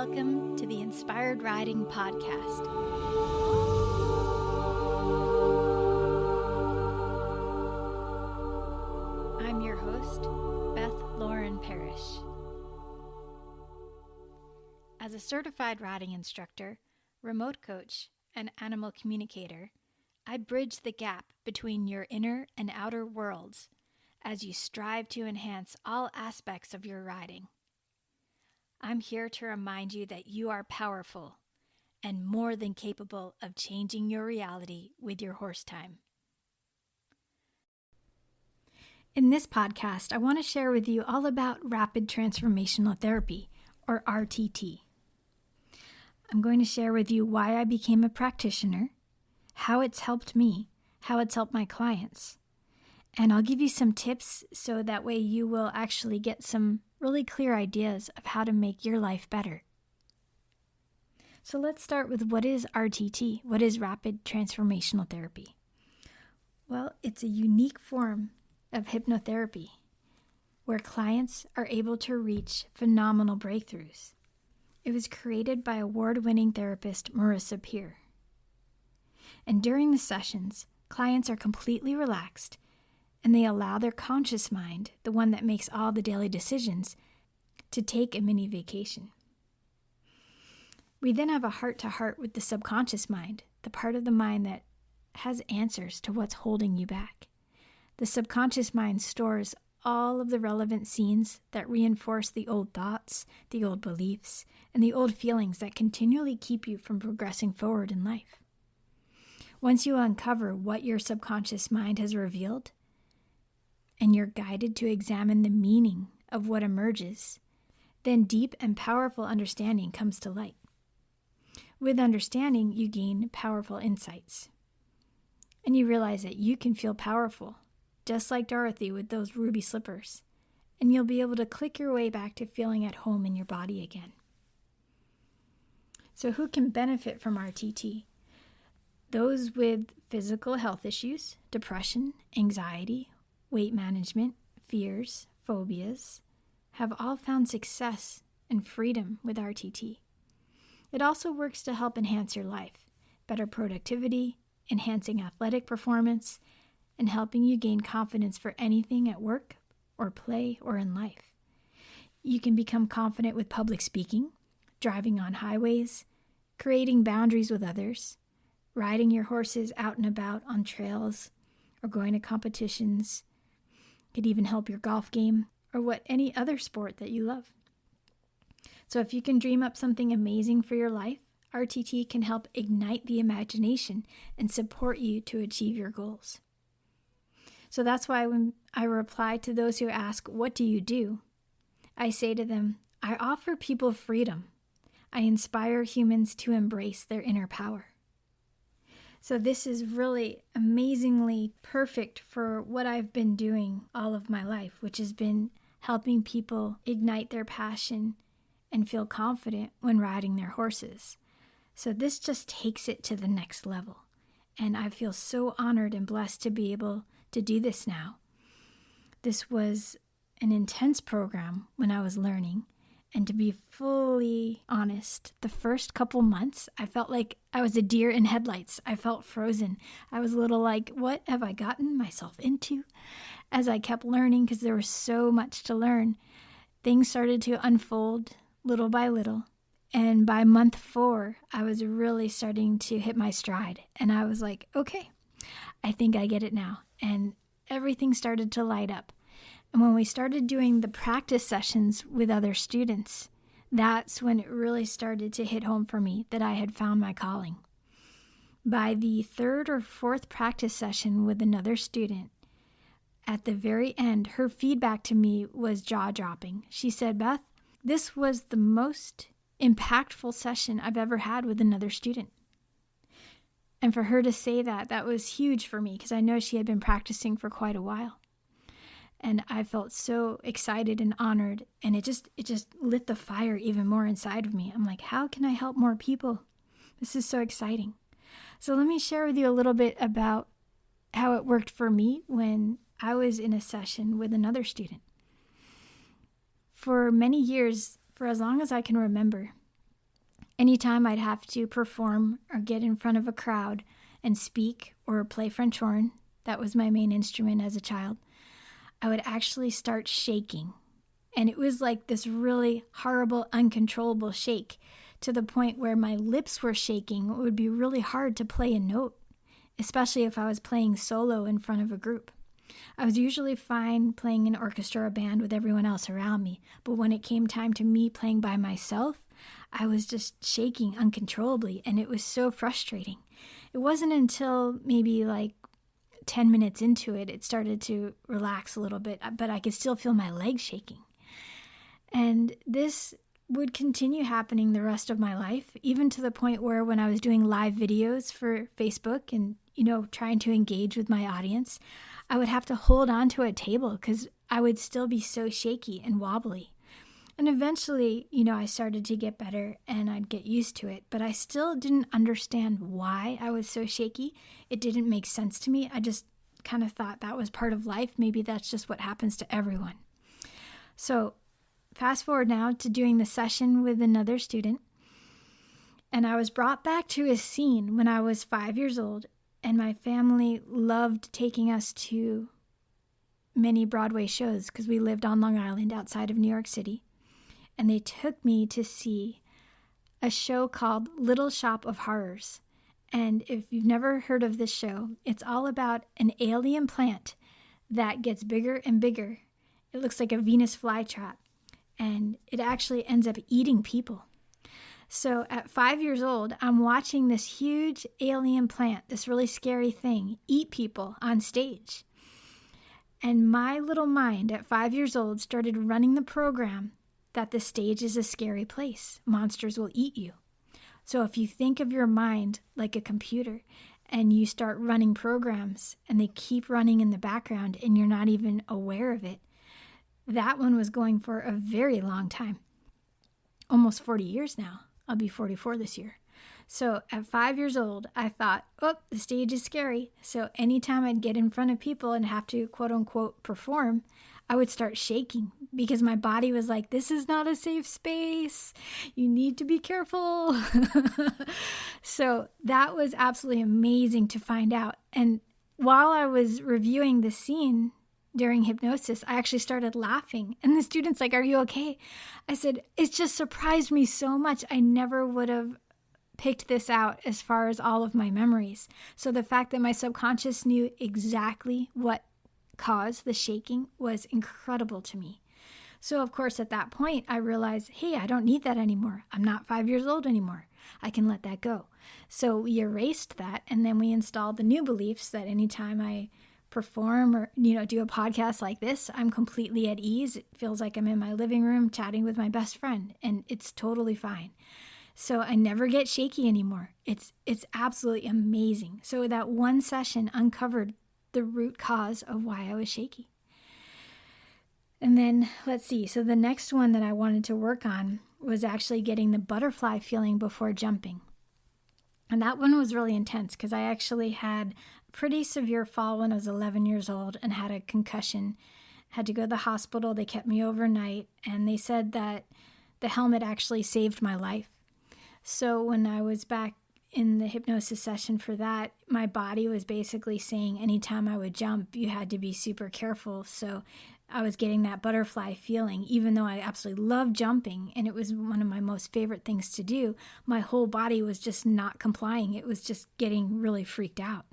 welcome to the Inspired Riding Podcast. I'm your host, Beth Lauren Parrish. As a certified riding instructor, remote coach, and animal communicator, I bridge the gap between your inner and outer worlds as you strive to enhance all aspects of your riding. I'm here to remind you that you are powerful and more than capable of changing your reality with your horse time. In this podcast, I want to share with you all about Rapid Transformational Therapy, or RTT. I'm going to share with you why I became a practitioner, how it's helped me, how it's helped my clients, and I'll give you some tips so that way you will actually get some really clear ideas of how to make your life better. So let's start with what is RTT? What is Rapid Transformational Therapy? Well, it's a unique form of hypnotherapy where clients are able to reach phenomenal breakthroughs. It was created by award-winning therapist Marissa Peer. And during the sessions, clients are completely relaxed and they allow their conscious mind, the one that makes all the daily decisions, to take a mini vacation. We then have a heart-to-heart with the subconscious mind, the part of the mind that has answers to what's holding you back. The subconscious mind stores all of the relevant scenes that reinforce the old thoughts, the old beliefs, and the old feelings that continually keep you from progressing forward in life. Once you uncover what your subconscious mind has revealed, and you're guided to examine the meaning of what emerges, then deep and powerful understanding comes to light. With understanding, you gain powerful insights. And you realize that you can feel powerful, just like Dorothy with those ruby slippers, and you'll be able to click your way back to feeling at home in your body again. So who can benefit from RTT? Those with physical health issues, depression, anxiety, weight management, fears, phobias, have all found success and freedom with RTT. It also works to help enhance your life, better productivity, enhancing athletic performance, and helping you gain confidence for anything at work or play or in life. You can become confident with public speaking, driving on highways, creating boundaries with others, riding your horses out and about on trails, or going to competitions. It could even help your golf game or any other sport that you love. So if you can dream up something amazing for your life, RTT can help ignite the imagination and support you to achieve your goals. So that's why when I reply to those who ask, "What do you do?" I say to them, I offer people freedom. I inspire humans to embrace their inner power. So this is really amazingly perfect for what I've been doing all of my life, which has been helping people ignite their passion and feel confident when riding their horses. So this just takes it to the next level. And I feel so honored and blessed to be able to do this now. This was an intense program when I was learning. And to be fully honest, the first couple months, I felt like I was a deer in headlights. I felt frozen. I was a little like, what have I gotten myself into? As I kept learning, because there was so much to learn, things started to unfold little by little. And by month 4, I was really starting to hit my stride. And I was like, okay, I think I get it now. And everything started to light up. And when we started doing the practice sessions with other students, that's when it really started to hit home for me that I had found my calling. By the 3rd or 4th practice session with another student, at the very end, her feedback to me was jaw-dropping. She said, "Beth, this was the most impactful session I've ever had with another student." And for her to say that was huge for me because I know she had been practicing for quite a while. And I felt so excited and honored, and it just lit the fire even more inside of me. I'm like, how can I help more people? This is so exciting. So let me share with you a little bit about how it worked for me when I was in a session with another student. For many years, for as long as I can remember, Anytime I'd have to perform or get in front of a crowd and speak or play French horn, that was my main instrument as a child, I would actually start shaking. And it was like this really horrible, uncontrollable shake to the point where my lips were shaking. It would be really hard to play a note, especially if I was playing solo in front of a group. I was usually fine playing an orchestra or band with everyone else around me, but when it came time to me playing by myself, I was just shaking uncontrollably, and it was so frustrating. It wasn't until maybe like 10 minutes into it, it started to relax a little bit, but I could still feel my legs shaking. And this would continue happening the rest of my life, even to the point where when I was doing live videos for Facebook and, trying to engage with my audience, I would have to hold on to a table because I would still be so shaky and wobbly. And eventually, I started to get better and I'd get used to it, but I still didn't understand why I was so shaky. It didn't make sense to me. I just kind of thought that was part of life. Maybe that's just what happens to everyone. So fast forward now to doing the session with another student, and I was brought back to a scene when I was 5 years old, and my family loved taking us to many Broadway shows because we lived on Long Island outside of New York City. And they took me to see a show called Little Shop of Horrors. And if you've never heard of this show, it's all about an alien plant that gets bigger and bigger. It looks like a Venus flytrap, and it actually ends up eating people. So at 5 years old, I'm watching this huge alien plant, this really scary thing, eat people on stage. And my little mind at 5 years old started running the program that the stage is a scary place. Monsters will eat you. So if you think of your mind like a computer and you start running programs and they keep running in the background and you're not even aware of it, that one was going for a very long time. Almost 40 years now. I'll be 44 this year. So at 5 years old, I thought, the stage is scary. So anytime I'd get in front of people and have to quote unquote perform, I would start shaking because my body was like, this is not a safe space. You need to be careful. So that was absolutely amazing to find out. And while I was reviewing the scene during hypnosis, I actually started laughing. And the student's like, are you okay? I said, it just surprised me so much. I never would have picked this out as far as all of my memories. So the fact that my subconscious knew exactly what caused the shaking was incredible to me. So of course at that point I realized, hey, I don't need that anymore. I'm not 5 years old anymore. I can let that go. So we erased that, and then we installed the new beliefs that anytime I perform or do a podcast like this, I'm completely at ease. It feels like I'm in my living room chatting with my best friend, and it's totally fine. So I never get shaky anymore. It's absolutely amazing. So that one session uncovered the root cause of why I was shaky. And then let's see. So the next one that I wanted to work on was actually getting the butterfly feeling before jumping. And that one was really intense because I actually had a pretty severe fall when I was 11 years old and had a concussion. Had to go to the hospital. They kept me overnight, and they said that the helmet actually saved my life. So when I was back in the hypnosis session for that, my body was basically saying anytime I would jump, you had to be super careful. So I was getting that butterfly feeling, even though I absolutely love jumping and it was one of my most favorite things to do. My whole body was just not complying. It was just getting really freaked out.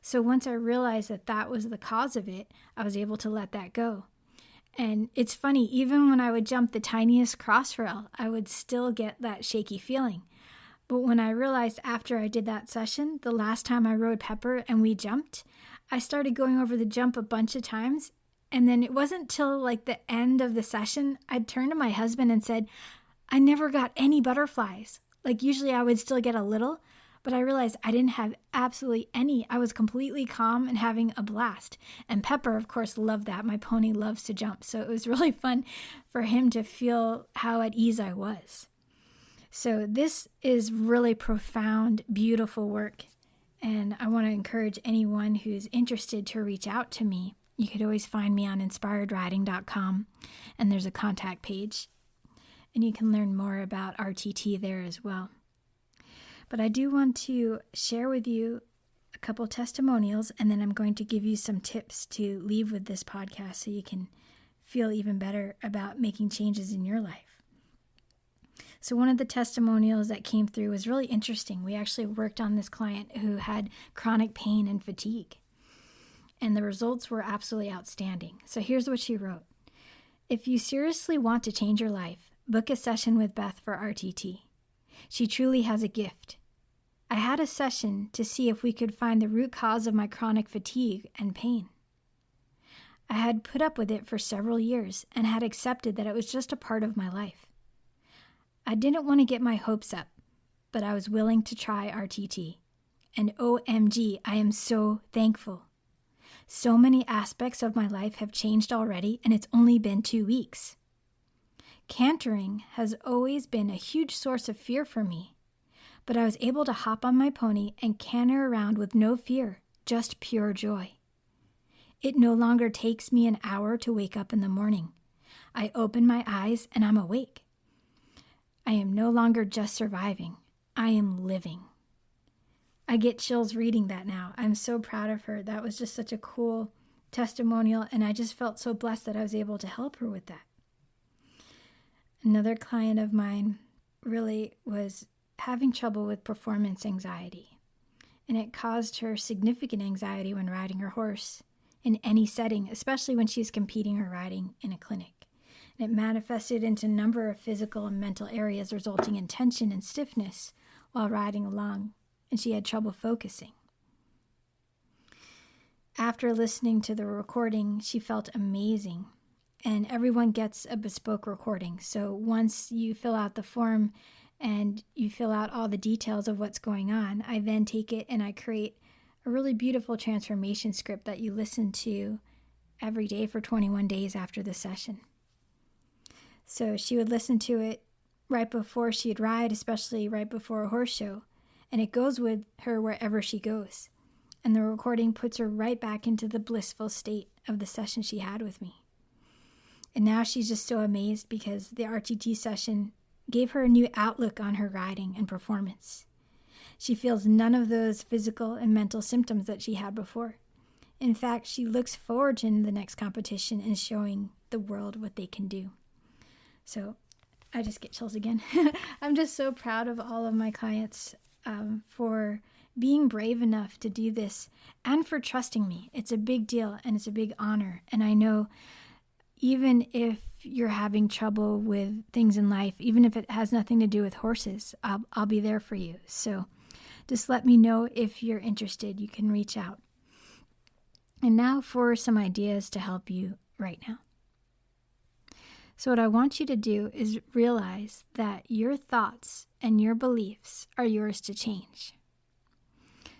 So once I realized that that was the cause of it, I was able to let that go. And it's funny, even when I would jump the tiniest crossrail, I would still get that shaky feeling. But when I realized after I did that session, the last time I rode Pepper and we jumped, I started going over the jump a bunch of times. And then it wasn't till like the end of the session, I'd turned to my husband and said, I never got any butterflies. Like usually I would still get a little, but I realized I didn't have absolutely any. I was completely calm and having a blast. And Pepper, of course, loved that. My pony loves to jump. So it was really fun for him to feel how at ease I was. So this is really profound, beautiful work. And I want to encourage anyone who's interested to reach out to me. You could always find me on inspiredriding.com, and there's a contact page. And you can learn more about RTT there as well. But I do want to share with you a couple testimonials, and then I'm going to give you some tips to leave with this podcast so you can feel even better about making changes in your life. So one of the testimonials that came through was really interesting. We actually worked on this client who had chronic pain and fatigue, and the results were absolutely outstanding. So here's what she wrote. If you seriously want to change your life, book a session with Beth for RTT. She truly has a gift. I had a session to see if we could find the root cause of my chronic fatigue and pain. I had put up with it for several years and had accepted that it was just a part of my life. I didn't want to get my hopes up, but I was willing to try RTT. And OMG, I am so thankful. So many aspects of my life have changed already, and it's only been 2 weeks. Cantering has always been a huge source of fear for me, but I was able to hop on my pony and canter around with no fear, just pure joy. It no longer takes me an hour to wake up in the morning. I open my eyes and I'm awake. I am no longer just surviving. I am living. I get chills reading that now. I'm so proud of her. That was just such a cool testimonial, and I just felt so blessed that I was able to help her with that. Another client of mine really was having trouble with performance anxiety, and it caused her significant anxiety when riding her horse in any setting, especially when she's competing or riding in a clinic. And it manifested into a number of physical and mental areas, resulting in tension and stiffness while riding along, and she had trouble focusing. After listening to the recording, she felt amazing, and everyone gets a bespoke recording. So once you fill out the form and you fill out all the details of what's going on, I then take it and I create a really beautiful transformation script that you listen to every day for 21 days after the session. So she would listen to it right before she'd ride, especially right before a horse show, and it goes with her wherever she goes. And the recording puts her right back into the blissful state of the session she had with me. And now she's just so amazed because the RTT session gave her a new outlook on her riding and performance. She feels none of those physical and mental symptoms that she had before. In fact, she looks forward to the next competition and showing the world what they can do. So I just get chills again. I'm just so proud of all of my clients for being brave enough to do this and for trusting me. It's a big deal and it's a big honor. And I know even if you're having trouble with things in life, even if it has nothing to do with horses, I'll be there for you. So just let me know if you're interested. You can reach out. And now for some ideas to help you right now. So what I want you to do is realize that your thoughts and your beliefs are yours to change.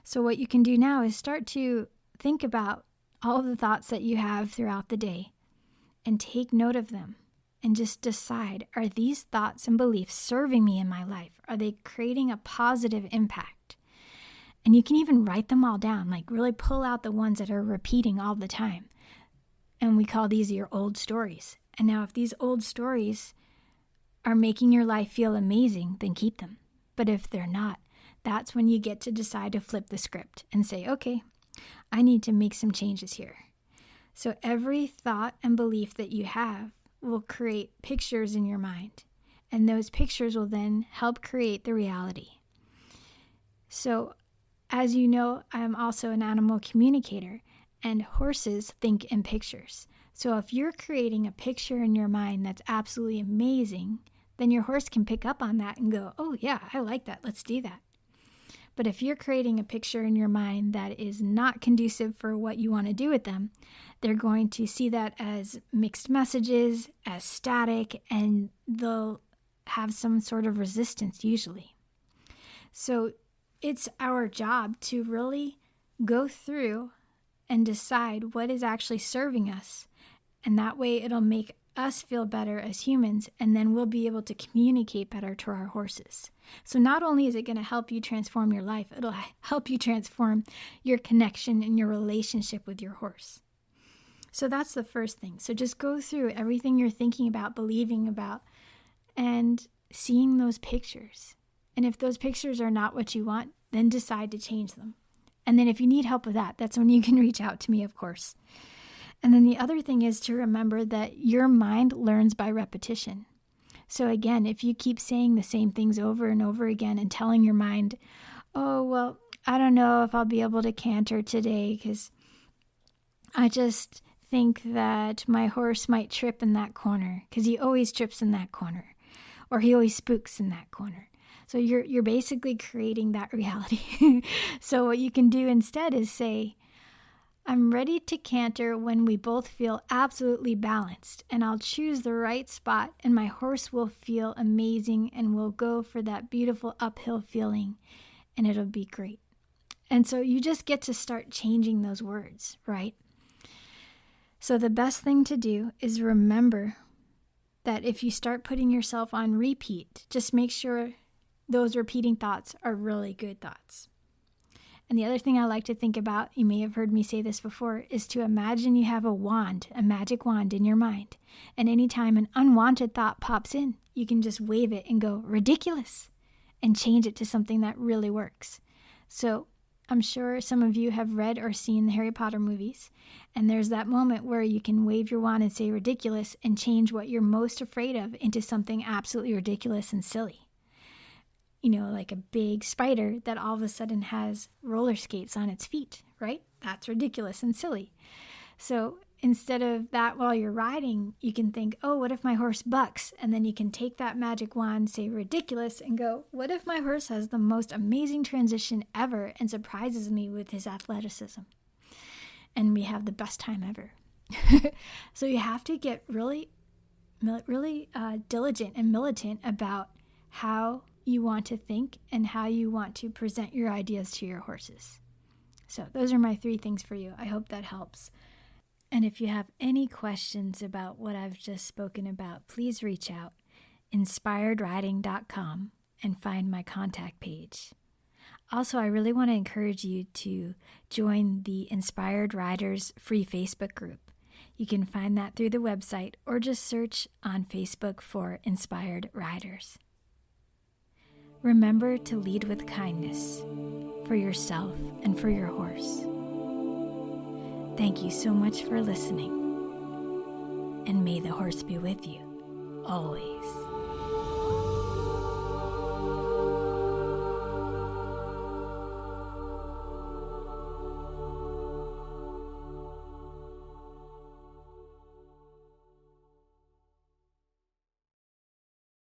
So what you can do now is start to think about all of the thoughts that you have throughout the day and take note of them and just decide, are these thoughts and beliefs serving me in my life? Are they creating a positive impact? And you can even write them all down, like really pull out the ones that are repeating all the time. And we call these your old stories. And now if these old stories are making your life feel amazing, then keep them. But if they're not, that's when you get to decide to flip the script and say, okay, I need to make some changes here. So every thought and belief that you have will create pictures in your mind. And those pictures will then help create the reality. So as you know, I'm also an animal communicator, and horses think in pictures. So if you're creating a picture in your mind that's absolutely amazing, then your horse can pick up on that and go, oh yeah, I like that, let's do that. But if you're creating a picture in your mind that is not conducive for what you want to do with them, they're going to see that as mixed messages, as static, and they'll have some sort of resistance usually. So it's our job to really go through and decide what is actually serving us. And that way it'll make us feel better as humans, and then we'll be able to communicate better to our horses. So not only is it going to help you transform your life, it'll help you transform your connection and your relationship with your horse. So that's the first thing. So just go through everything you're thinking about, believing about, and seeing those pictures. And if those pictures are not what you want, then decide to change them. And then if you need help with that, that's when you can reach out to me, of course. And then the other thing is to remember that your mind learns by repetition. So again, if you keep saying the same things over and over again and telling your mind, oh, well, I don't know if I'll be able to canter today because I just think that my horse might trip in that corner because he always trips in that corner, or he always spooks in that corner. So you're basically creating that reality. So what you can do instead is say, I'm ready to canter when we both feel absolutely balanced, and I'll choose the right spot, and my horse will feel amazing, and we'll go for that beautiful uphill feeling, and it'll be great. And so you just get to start changing those words, right? So the best thing to do is remember that if you start putting yourself on repeat, just make sure those repeating thoughts are really good thoughts. And the other thing I like to think about, you may have heard me say this before, is to imagine you have a wand, a magic wand in your mind. And anytime an unwanted thought pops in, you can just wave it and go, ridiculous, and change it to something that really works. So I'm sure some of you have read or seen the Harry Potter movies, and there's that moment where you can wave your wand and say ridiculous and change what you're most afraid of into something absolutely ridiculous and silly. You know, like a big spider that all of a sudden has roller skates on its feet, right? That's ridiculous and silly. So instead of that while you're riding, you can think, oh, what if my horse bucks? And then you can take that magic wand, say ridiculous, and go, what if my horse has the most amazing transition ever and surprises me with his athleticism? And we have the best time ever. So you have to get really diligent and militant about how you want to think and how you want to present your ideas to your horses. So those are my 3 things for you. I hope that helps. And if you have any questions about what I've just spoken about, please reach out, inspiredriding.com, and find my contact page. Also, I really want to encourage you to join the Inspired Riders free Facebook group. You can find that through the website or just search on Facebook for Inspired Riders. Remember to lead with kindness for yourself and for your horse. Thank you so much for listening, and may the horse be with you always.